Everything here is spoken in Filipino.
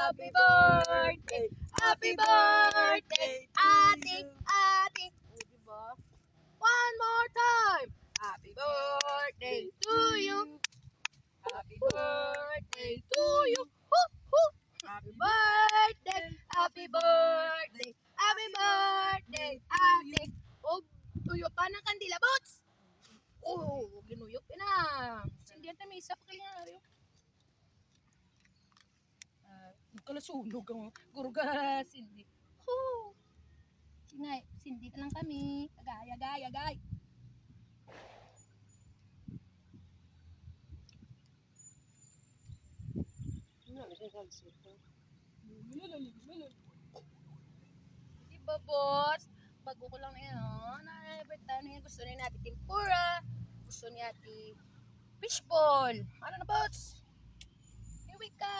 Happy birthday! Happy birthday! Atik, atik! O, diba? One more time! Happy birthday to you! Happy birthday to you! Hoo, hoo. Happy birthday! Happy birthday! Happy birthday! Atik! O, tuyo pa ng kandila, bots! Oh, ginuyok ka na. Sindihan na may isa pa kaya. Nagkalasunog ang guruga, Cindy. Hoo! Singay, Cindy ka lang kami. Agay, agay, agay. Diba, boss? Bago ko lang na yan, oh. Na-everytime na yan. Gusto niya natin tempura. Gusto niya natin fishball. Ano na, boss? Here we go.